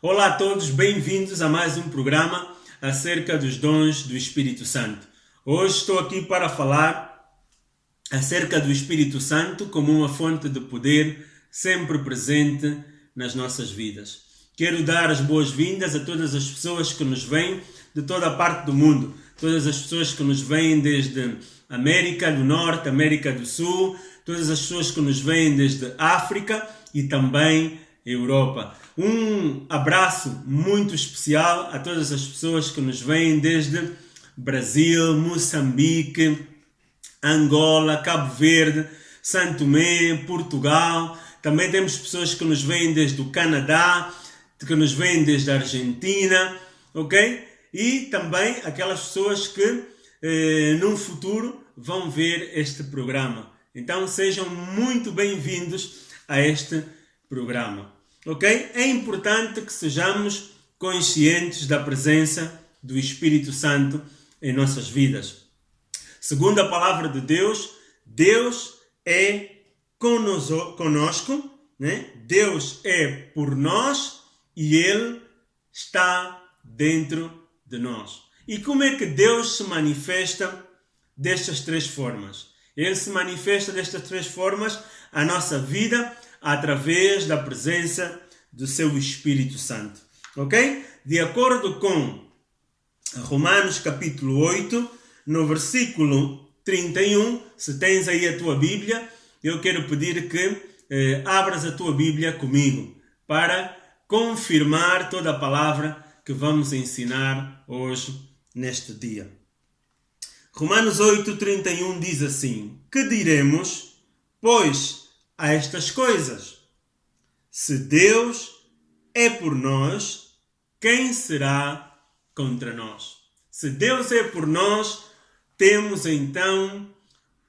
Olá a todos, bem-vindos a mais um programa acerca dos dons do Espírito Santo. Hoje estou aqui para falar acerca do Espírito Santo como uma fonte de poder sempre presente nas nossas vidas. Quero dar as boas-vindas a todas as pessoas que nos vêm de toda a parte do mundo, todas as pessoas que nos vêm desde América do Norte, América do Sul, todas as pessoas que nos vêm desde África e também Europa. Um abraço muito especial a todas as pessoas que nos vêm desde Brasil, Moçambique, Angola, Cabo Verde, São Tomé, Portugal. Também temos pessoas que nos vêm desde o Canadá, que nos vêm desde a Argentina, ok? E também aquelas pessoas que num futuro vão ver este programa. Então sejam muito bem-vindos a este programa, ok? É importante que sejamos conscientes da presença do Espírito Santo em nossas vidas. Segundo a palavra de Deus, Deus é conosco, né? Deus é por nós e Ele está dentro de nós. E como é que Deus se manifesta destas três formas? Ele se manifesta destas três formas à nossa vida através da presença do seu Espírito Santo. Ok? De acordo com Romanos capítulo 8, no versículo 31, se tens aí a tua Bíblia, eu quero pedir que abras a tua Bíblia comigo para confirmar toda a palavra que vamos ensinar hoje, neste dia. Romanos 8:31 diz assim: que diremos, pois, a estas coisas? Se Deus é por nós, quem será contra nós? Se Deus é por nós, temos então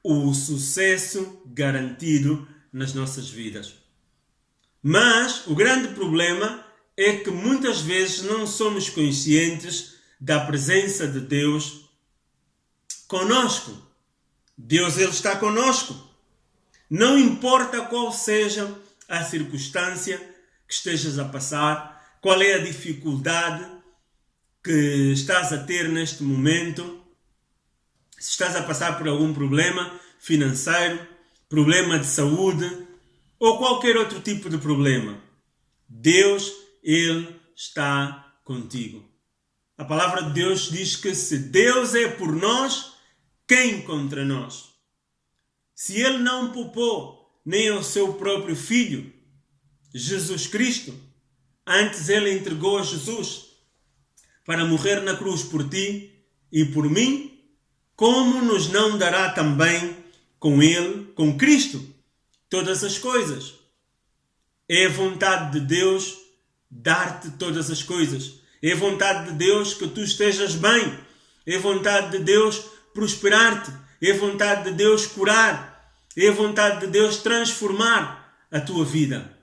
o sucesso garantido nas nossas vidas. Mas o grande problema é que muitas vezes não somos conscientes da presença de Deus conosco. Deus, Ele está conosco. Não importa qual seja a circunstância que estejas a passar, qual é a dificuldade que estás a ter neste momento, se estás a passar por algum problema financeiro, problema de saúde ou qualquer outro tipo de problema, Deus, Ele está contigo. A palavra de Deus diz que se Deus é por nós, quem contra nós? Se Ele não poupou nem ao seu próprio Filho, Jesus Cristo, antes Ele entregou a Jesus para morrer na cruz por ti e por mim, como nos não dará também com Ele, com Cristo, todas as coisas? É a vontade de Deus dar-te todas as coisas. É vontade de Deus que tu estejas bem. É vontade de Deus prosperar-te. É vontade de Deus curar. É vontade de Deus transformar a tua vida.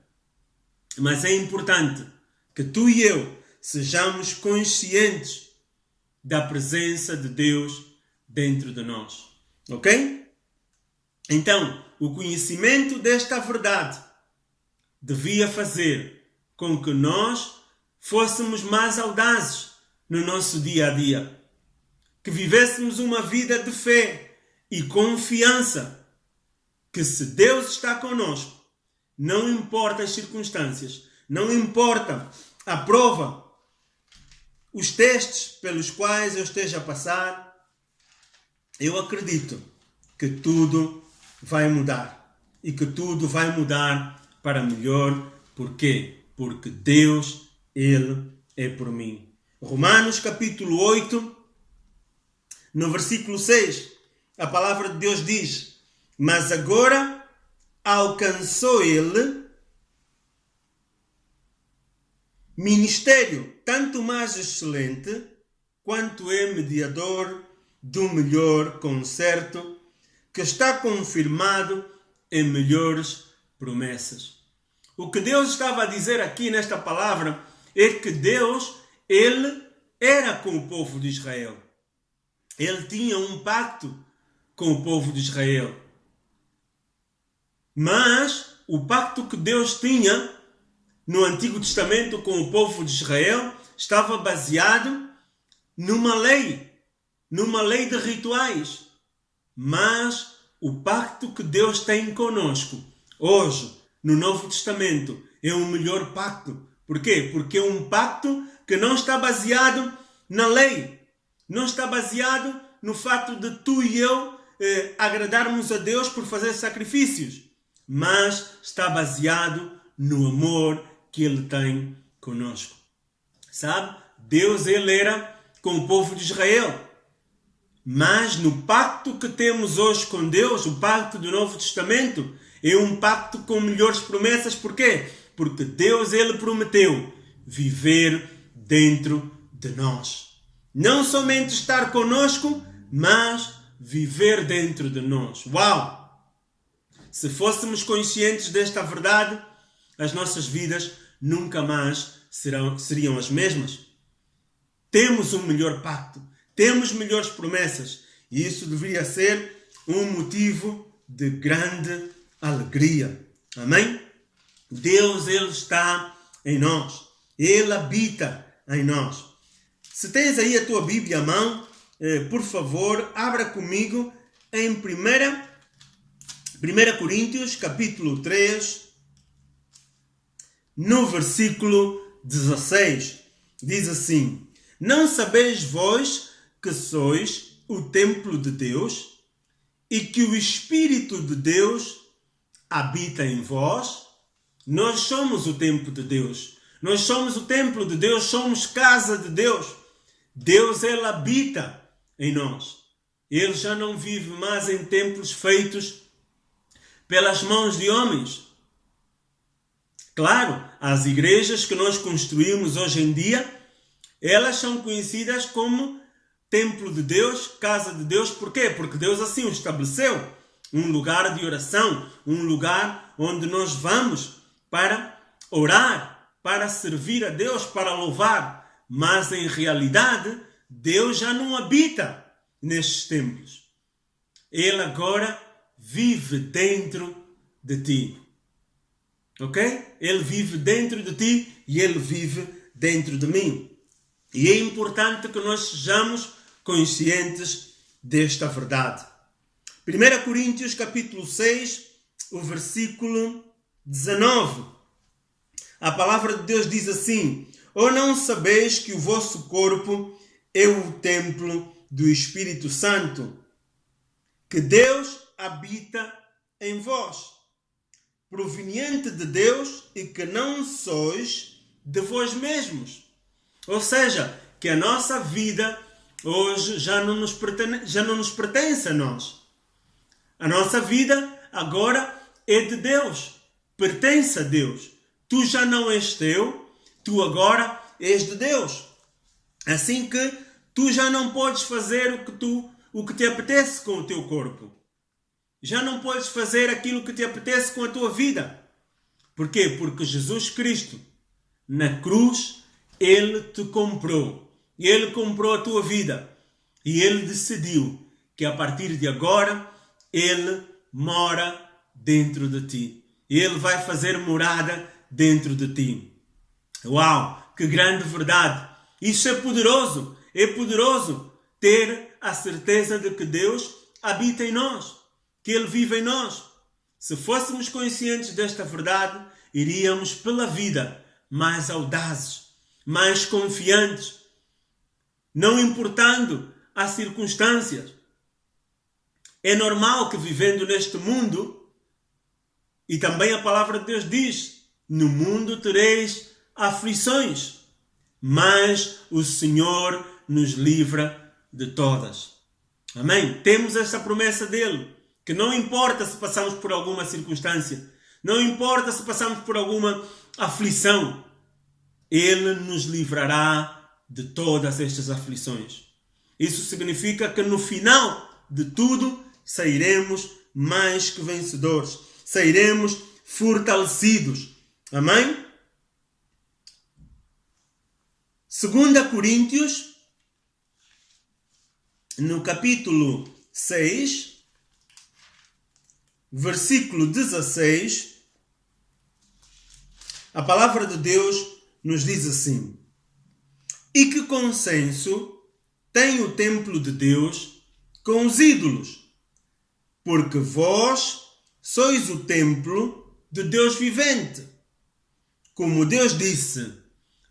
Mas é importante que tu e eu sejamos conscientes da presença de Deus dentro de nós. Ok? Então, o conhecimento desta verdade devia fazer com que nós fôssemos mais audazes no nosso dia a dia. Que vivêssemos uma vida de fé e confiança que se Deus está conosco, não importa as circunstâncias, não importa a prova, os testes pelos quais eu esteja a passar, eu acredito que tudo vai mudar. E que tudo vai mudar para melhor. Por quê? Porque Deus, Ele é por mim. Romanos capítulo 8, no versículo 6, a palavra de Deus diz: mas agora alcançou Ele ministério tanto mais excelente, quanto é mediador do melhor concerto, que está confirmado em melhores promessas. O que Deus estava a dizer aqui nesta palavra é que Deus, Ele era com o povo de Israel. Ele tinha um pacto com o povo de Israel. Mas o pacto que Deus tinha no Antigo Testamento com o povo de Israel estava baseado numa lei de rituais. Mas o pacto que Deus tem conosco hoje, no Novo Testamento, é um melhor pacto. Por quê? Porque é um pacto que não está baseado na lei. Não está baseado no fato de tu e eu agradarmos a Deus por fazer sacrifícios. Mas está baseado no amor que Ele tem conosco. Sabe? Deus, Ele era com o povo de Israel. Mas no pacto que temos hoje com Deus, o pacto do Novo Testamento, é um pacto com melhores promessas. Por quê? Porque Deus, Ele prometeu viver dentro de nós. Não somente estar conosco, mas viver dentro de nós. Uau! Se fôssemos conscientes desta verdade, as nossas vidas nunca mais seriam as mesmas. Temos um melhor pacto. Temos melhores promessas. E isso deveria ser um motivo de grande alegria. Amém? Deus, Ele está em nós. Ele habita em nós. Se tens aí a tua Bíblia à mão, por favor, abra comigo em 1 Coríntios, capítulo 3, no versículo 16. Diz assim: Não sabeis vós que sois o templo de Deus e que o Espírito de Deus habita em vós? Nós somos o templo de Deus. Nós somos o templo de Deus, somos casa de Deus. Deus, Ele habita em nós. Ele já não vive mais em templos feitos pelas mãos de homens. Claro, as igrejas que nós construímos hoje em dia, elas são conhecidas como templo de Deus, casa de Deus. Por quê? Porque Deus assim o estabeleceu. Um lugar de oração, um lugar onde nós vamos para orar, para servir a Deus, para louvar. Mas em realidade, Deus já não habita nestes templos. Ele agora vive dentro de ti. Ok? Ele vive dentro de ti e Ele vive dentro de mim. E é importante que nós sejamos conscientes desta verdade. 1 Coríntios capítulo 6, o versículo 19. A palavra de Deus diz assim: Ou não sabeis que o vosso corpo é o templo do Espírito Santo, que Deus habita em vós, proveniente de Deus, e que não sois de vós mesmos. Ou seja, que a nossa vida hoje já não nos pertence a nós. A nossa vida agora é de Deus, pertence a Deus. Tu já não és teu, tu agora és de Deus. Assim que tu já não podes fazer o que te apetece com o teu corpo. Já não podes fazer aquilo que te apetece com a tua vida. Por quê? Porque Jesus Cristo, na cruz, Ele te comprou. Ele comprou a tua vida. E Ele decidiu que a partir de agora, Ele mora dentro de ti. Ele vai fazer morada dentro de ti. Uau! Que grande verdade! Isso é poderoso. É poderoso ter a certeza de que Deus habita em nós. Que Ele vive em nós. Se fôssemos conscientes desta verdade, iríamos pela vida mais audazes, mais confiantes, não importando as circunstâncias. É normal que vivendo neste mundo, e também a palavra de Deus diz, no mundo tereis aflições, mas o Senhor nos livra de todas. Amém? Temos esta promessa dele, que não importa se passamos por alguma circunstância, não importa se passamos por alguma aflição, Ele nos livrará de todas estas aflições. Isso significa que no final de tudo sairemos mais que vencedores, sairemos fortalecidos. Amém? 2 Coríntios, no capítulo 6, versículo 16, a palavra de Deus nos diz assim: e que consenso tem o templo de Deus com os ídolos? Porque vós sois o templo de Deus vivente. Como Deus disse,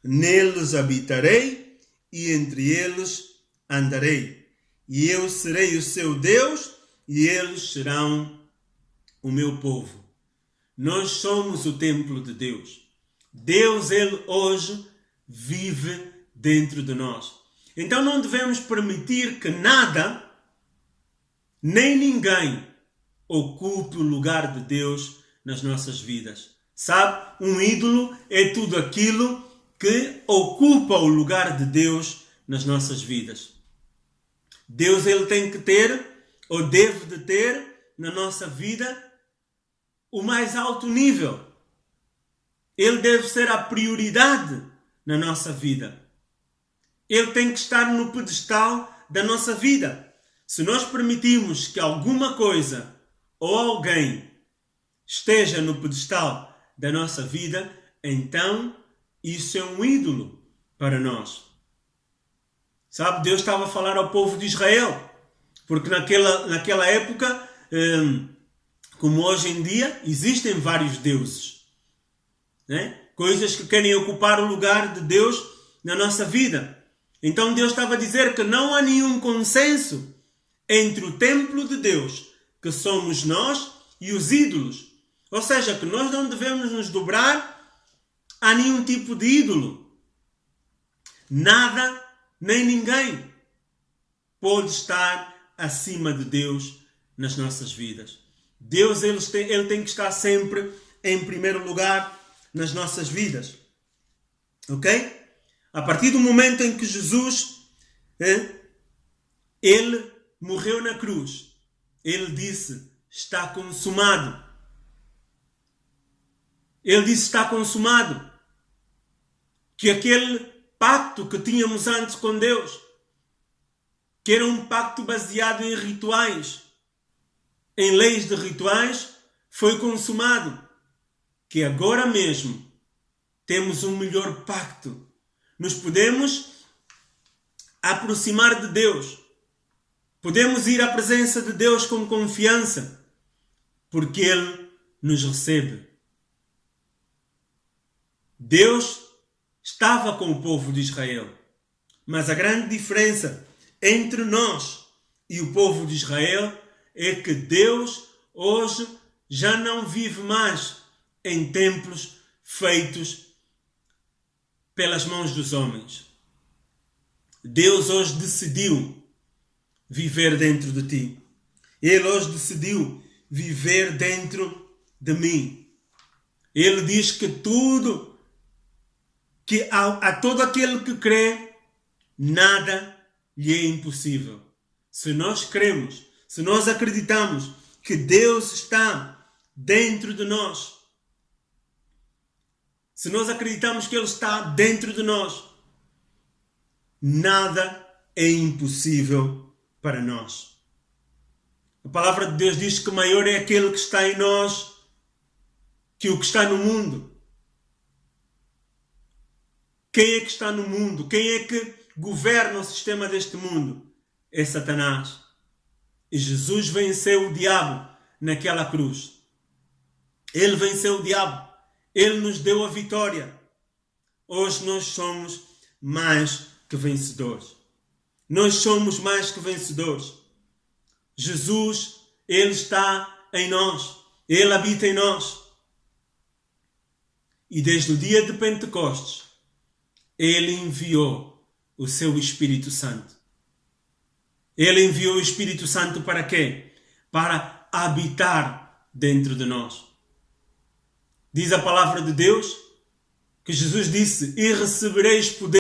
neles habitarei e entre eles andarei. E eu serei o seu Deus e eles serão o meu povo. Nós somos o templo de Deus. Deus, Ele hoje vive dentro de nós. Então não devemos permitir que nada, nem ninguém, ocupe o lugar de Deus nas nossas vidas. Sabe? Um ídolo é tudo aquilo que ocupa o lugar de Deus nas nossas vidas. Deus, Ele tem que ter, ou deve de ter, na nossa vida, o mais alto nível. Ele deve ser a prioridade na nossa vida. Ele tem que estar no pedestal da nossa vida. Se nós permitirmos que alguma coisa ou alguém esteja no pedestal da nossa vida, então isso é um ídolo para nós. Sabe, Deus estava a falar ao povo de Israel, porque naquela época, como hoje em dia, existem vários deuses, né? Coisas que querem ocupar o lugar de Deus na nossa vida. Então Deus estava a dizer que não há nenhum consenso entre o templo de Deus, que somos nós, e os ídolos. Ou seja, que nós não devemos nos dobrar a nenhum tipo de ídolo. Nada, nem ninguém pode estar acima de Deus nas nossas vidas. Deus, ele tem que estar sempre em primeiro lugar nas nossas vidas. Ok? A partir do momento em que Jesus, ele morreu na cruz, ele disse, está consumado. Ele disse, está consumado. Que aquele pacto que tínhamos antes com Deus, que era um pacto baseado em rituais, em leis de rituais, foi consumado. Que agora mesmo temos um melhor pacto. Nos podemos aproximar de Deus. Podemos ir à presença de Deus com confiança, porque Ele nos recebe. Deus estava com o povo de Israel, mas a grande diferença entre nós e o povo de Israel é que Deus hoje já não vive mais em templos feitos pelas mãos dos homens. Deus hoje decidiu viver dentro de ti. Ele hoje decidiu viver dentro de mim. Ele diz que a todo aquele que crê, nada lhe é impossível. Se nós cremos, se nós acreditamos que Deus está dentro de nós, se nós acreditamos que Ele está dentro de nós, nada é impossível para nós. A palavra de Deus diz que maior é aquele que está em nós que o que está no mundo. Quem é que está no mundo? Quem é que governa o sistema deste mundo? É Satanás. E Jesus venceu o diabo naquela cruz. Ele venceu o diabo. Ele nos deu a vitória. Hoje nós somos mais que vencedores. Nós somos mais que vencedores. Jesus, Ele está em nós. Ele habita em nós. E desde o dia de Pentecostes, Ele enviou o seu Espírito Santo. Ele enviou o Espírito Santo para quê? Para habitar dentro de nós. Diz a palavra de Deus que Jesus disse, e recebereis poder